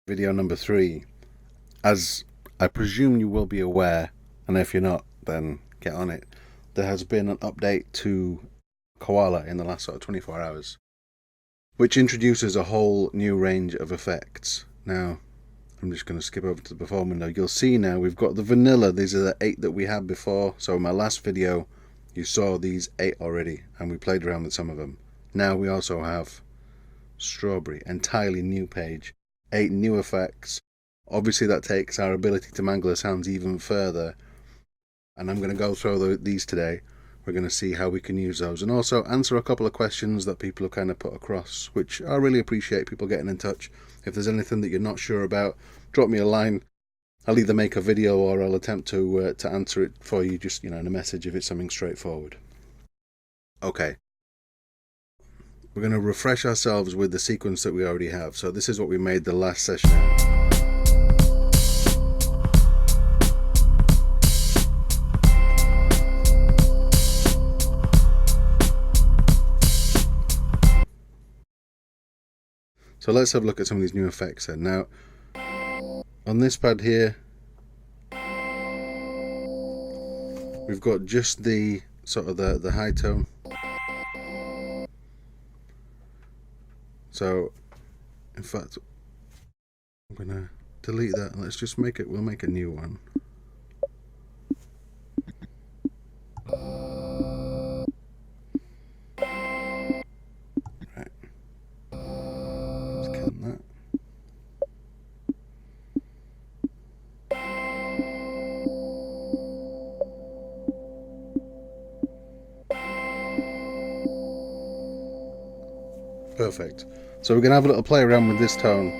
Video number 3. As I presume you will be aware, and if you're not, then get on it, there has been an update to Koala in the last sort of 24 hours, which introduces a whole new range of effects. Now, I'm just going to skip over to the perform window. You'll see now we've got the vanilla. These are the 8 that we had before. So in my last video, you saw these 8 already, and we played around with some of them. Now we also have strawberry, entirely new page, 8 new effects. Obviously that takes our ability to mangle the sounds even further, and I'm going to go through these today. We're going to see how we can use those, and also answer a couple of questions that people have kind of put across, which I really appreciate people getting in touch. If there's anything that you're not sure about, drop me a line. I'll either make a video or I'll attempt to answer it for you, just in a message if it's something straightforward. Okay. We're going to refresh ourselves with the sequence that we already have. So this is what we made the last session out. So let's have a look at some of these new effects then. Now, on this pad here, we've got just the sort of the high tone. So, in fact, I'm gonna delete that and let's just make it. We'll make a new one. Right. Let's count that. Perfect. So we're going to have a little play around with this tone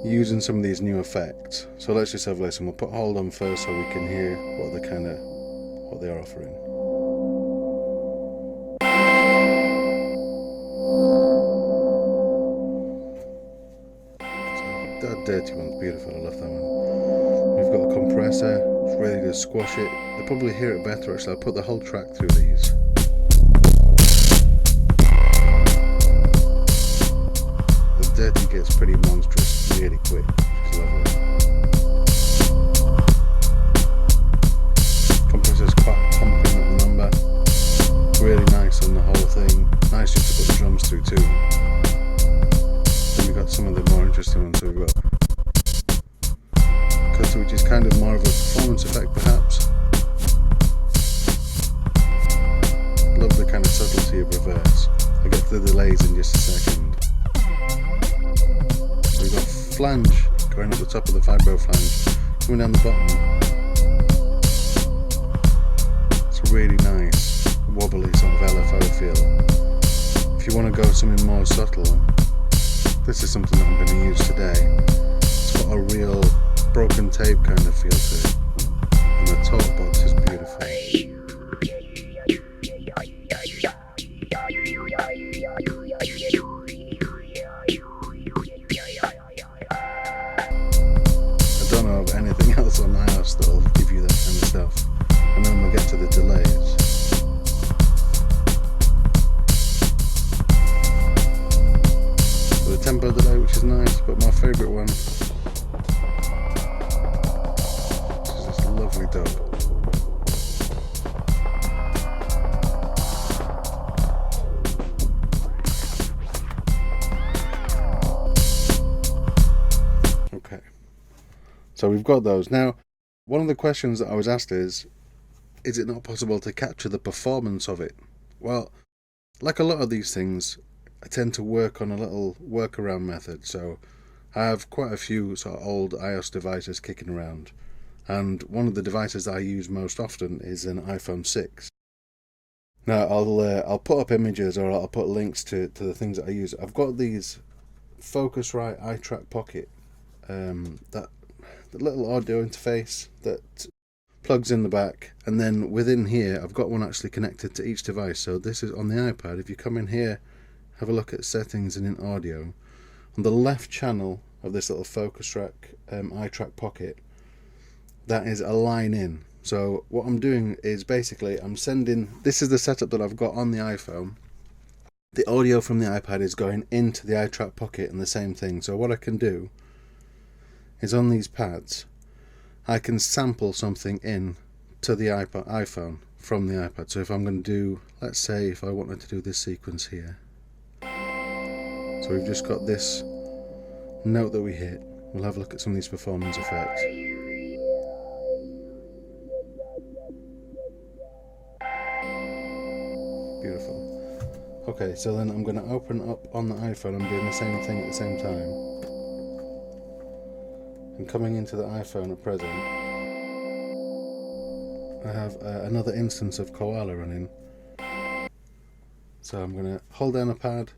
using some of these new effects. So let's just have a listen. We'll put hold on first so we can hear what they're offering. So that dirty one's beautiful. I love that one. We've got a compressor. It's ready to squash it. You'll probably hear it better actually. I'll put the whole track through these. Dirty gets pretty monstrous really quick, which is lovely. Compressor's quite pumping up the number, really nice on the whole thing. Nice just to put the drums through too. Then we've got some of the more interesting ones. So we've got cutter, which is kind of more of a performance effect perhaps. Love the kind of subtlety of reverse. I'll get to the delays in just a second. We've got flange going up the top of the vibro flange, coming down the bottom. It's a really nice, wobbly sort of LFO feel. If you want to go something more subtle, this is something that I'm going to use today. It's got a real broken tape kind of feel to it, and the talk box is beautiful. Anything else on iOS that'll give you that kind of stuff, and then we'll get to the delays. So the tempo delay, which is nice, but my favourite one is this lovely dub. Okay. So we've got those. Now, one of the questions that I was asked is it not possible to capture the performance of it? Well, like a lot of these things, I tend to work on a little workaround method. So I have quite a few sort of old iOS devices kicking around. And one of the devices I use most often is an iPhone 6. Now, I'll put up images or I'll put links to the things that I use. I've got these Focusrite iTrack Pocket the little audio interface that plugs in the back, and then within here I've got one actually connected to each device. So this is on the iPad. If you come in here, have a look at settings and in audio, on the left channel of this little Focusrite iTrack Pocket, that is a line in. So what I'm doing is basically I'm sending, this is the setup that I've got on the iPhone. The audio from the iPad is going into the iTrack Pocket and the same thing. So what I can do is on these pads, I can sample something in to the iPhone from the iPad. So if I'm going to do, let's say if I wanted to do this sequence here. So we've just got this note that we hit. We'll have a look at some of these performance effects. Beautiful. Okay, so then I'm going to open up on the iPhone. I'm doing the same thing at the same time. And coming into the iPhone at present, I have another instance of Koala running. So I'm going to hold down a pad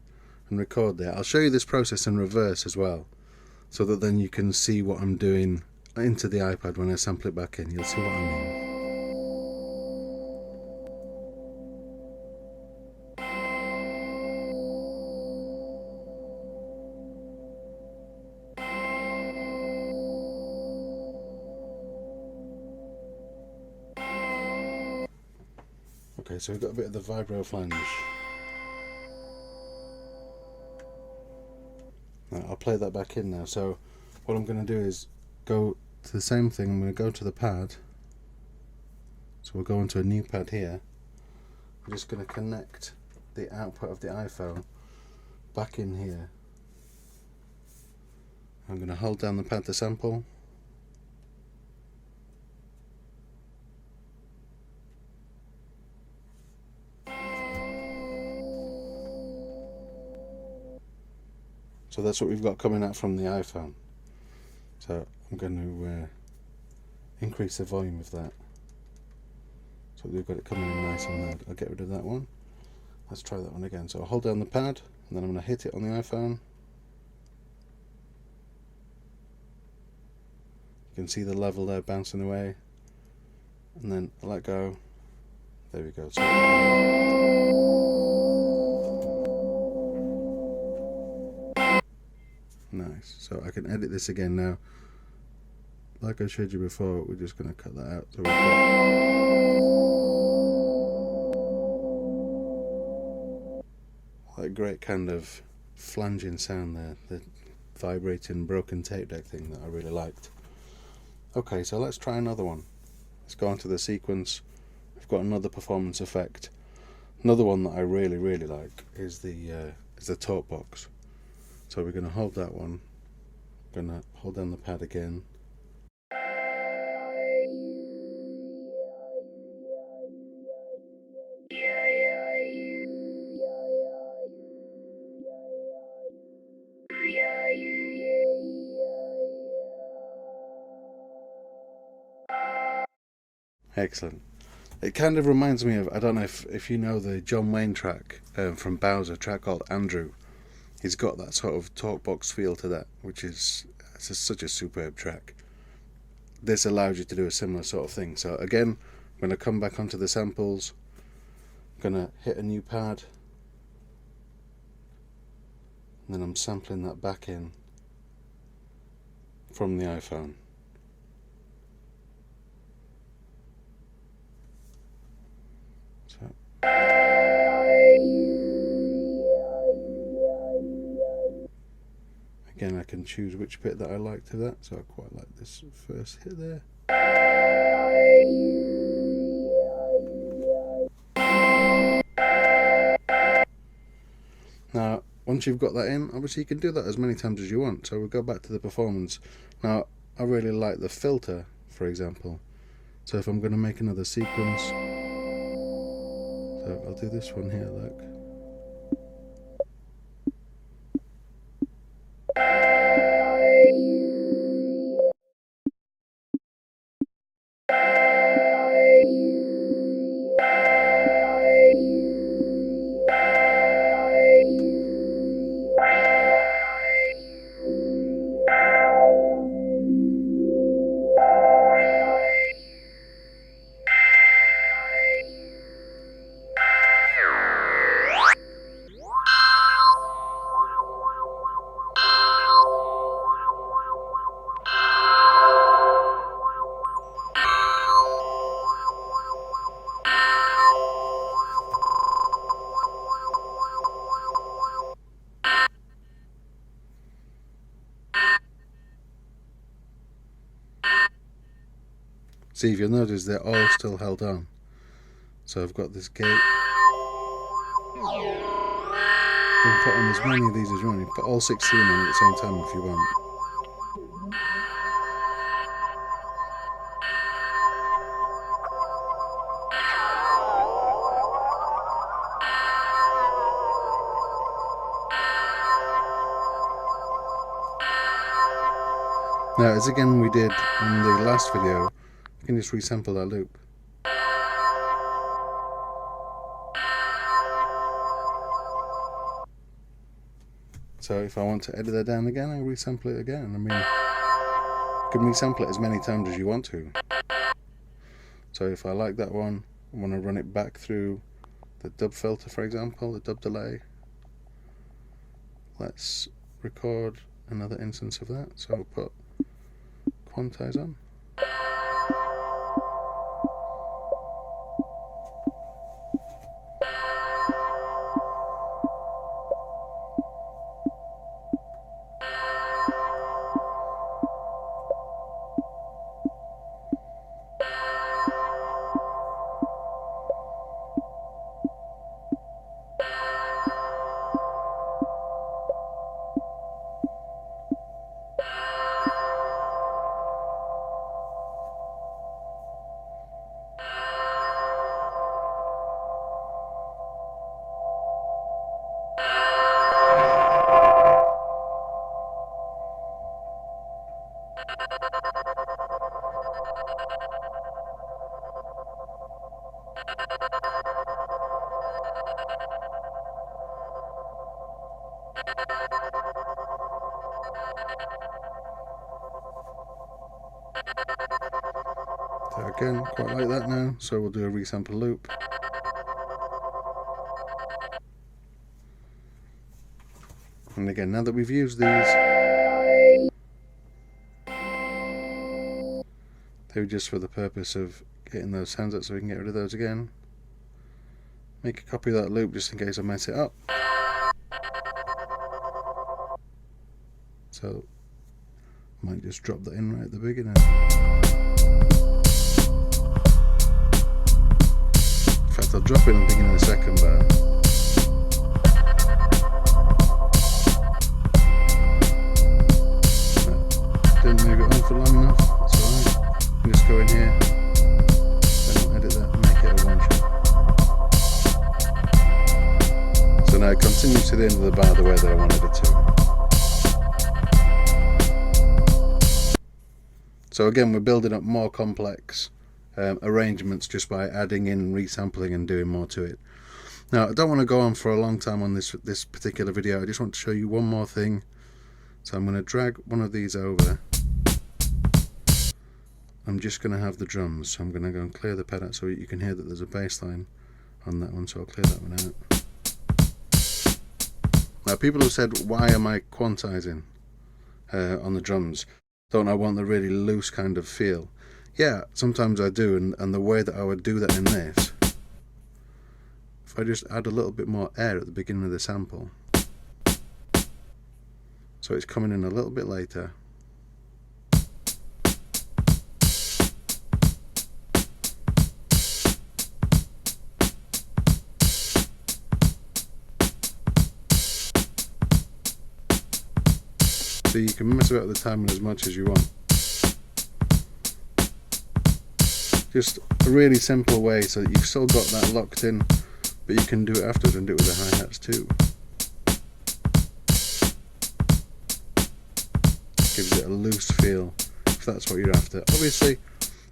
and record there. I'll show you this process in reverse as well, so that then you can see what I'm doing into the iPad when I sample it back in. You'll see what I mean. Okay, so we've got a bit of the vibro flange. Now, I'll play that back in now. So what I'm going to do is go to the same thing. I'm going to go to the pad. So we'll go into a new pad here. I'm just going to connect the output of the iPhone back in here. I'm going to hold down the pad to sample. So that's what we've got coming out from the iPhone. So I'm going to increase the volume of that. So we've got it coming in nice and loud. I'll get rid of that one. Let's try that one again. So I'll hold down the pad and then I'm going to hit it on the iPhone. You can see the level there bouncing away. And then I let go. There we go. So nice. So I can edit this again now. Like I showed you before, we're just going to cut that out. So we've got that great kind of flanging sound there, the vibrating broken tape deck thing that I really liked. Okay, so let's try another one. Let's go on to the sequence. We've got another performance effect. Another one that I really like is the talk box. So we're going to hold that one. Going to hold down the pad again. Excellent. It kind of reminds me of, I don't know if you know the John Wayne track from Bowser, a track called Andrew. He's got that sort of talkbox feel to that, which is such a superb track. This allows you to do a similar sort of thing. So again, I'm going to come back onto the samples. I'm going to hit a new pad. And then I'm sampling that back in from the iPhone. So again, I can choose which bit that I like to that, so I quite like this first hit there. Now, once you've got that in, obviously you can do that as many times as you want. So we'll go back to the performance. Now, I really like the filter, for example. So if I'm going to make another sequence, so I'll do this one here, look. See, if you'll notice, they're all still held on. So I've got this gate. You can put on as many of these as you want. You can put all 16 on at the same time if you want. Now, as again we did in the last video, you can just resample that loop. So if I want to edit that down again, I'll resample it again. I mean, you can resample it as many times as you want to. So if I like that one, I want to run it back through the dub filter, for example, the dub delay. Let's record another instance of that. So I'll put quantize on. So again, quite like that now, so we'll do a resample loop. And again, now that we've used these, they were just for the purpose of getting those sounds out so we can get rid of those again. Make a copy of that loop just in case I mess it up. So, might just drop that in right at the beginning. In fact, I'll drop it at the beginning of the second bar. Didn't move it on for long enough, that's alright. Just go in here, then edit that and make it a one shot. So now it continues to the end of the bar the way that I wanted it to. So again, we're building up more complex arrangements just by adding in resampling and doing more to it. Now, I don't want to go on for a long time on this particular video. I just want to show you one more thing. So I'm going to drag one of these over. I'm just going to have the drums. So I'm going to go and clear the pad out so you can hear that there's a bass line on that one. So I'll clear that one out. Now, people have said, why am I quantizing on the drums? Don't I want the really loose kind of feel? Yeah, sometimes I do, and the way that I would do that in this, if I just add a little bit more air at the beginning of the sample, so it's coming in a little bit later. So you can mess about with the timing as much as you want. Just a really simple way so that you've still got that locked in, but you can do it afterwards and do it with the hi-hats too. Gives it a loose feel if that's what you're after. Obviously,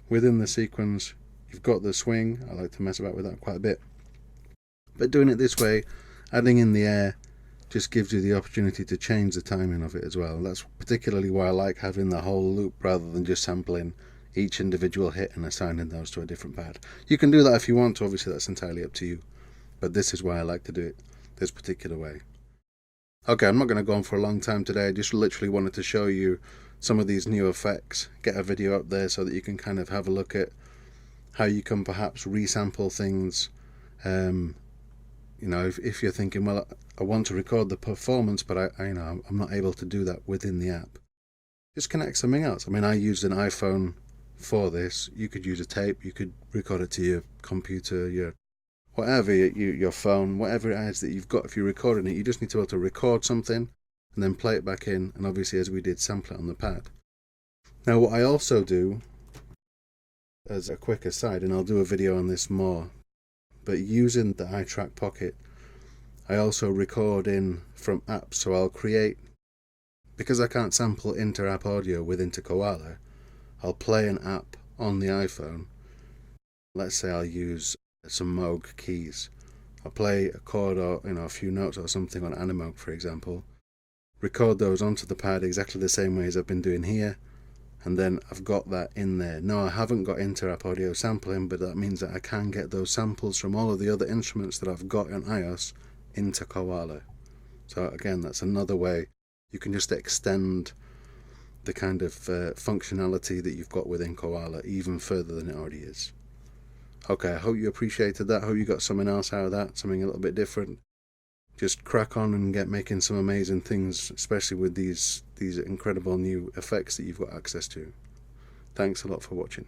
within the sequence, you've got the swing. I like to mess about with that quite a bit. But doing it this way, adding in the air, just gives you the opportunity to change the timing of it as well. And that's particularly why I like having the whole loop rather than just sampling each individual hit and assigning those to a different pad. You can do that if you want to, obviously that's entirely up to you. But this is why I like to do it this particular way. Okay, I'm not going to go on for a long time today. I just literally wanted to show you some of these new effects, get a video up there so that you can kind of have a look at how you can perhaps resample things. You know, if you're thinking, well, I want to record the performance, but I'm not able to do that within the app. Just connect something else. I mean, I used an iPhone for this. You could use a tape, you could record it to your computer, your whatever, your phone, whatever it is that you've got. If you're recording it, you just need to be able to record something and then play it back in, and obviously, as we did, sample it on the pad. Now, what I also do, as a quick aside, and I'll do a video on this more, but using the iTrack Pocket, I also record in from apps. So I'll create, because I can't sample inter-app audio within Koala, I'll play an app on the iPhone. Let's say I'll use some Moog keys. I'll play a chord or a few notes or something on Animoog, for example, record those onto the pad exactly the same way as I've been doing here, and then I've got that in there. No, I haven't got inter-app audio sampling, but that means that I can get those samples from all of the other instruments that I've got on iOS into Koala. So again, that's another way you can just extend the kind of functionality that you've got within Koala even further than it already is. Okay, I hope you appreciated that. I hope you got something else out of that, something a little bit different. Just crack on and get making some amazing things, especially with these incredible new effects that you've got access to. Thanks a lot for watching.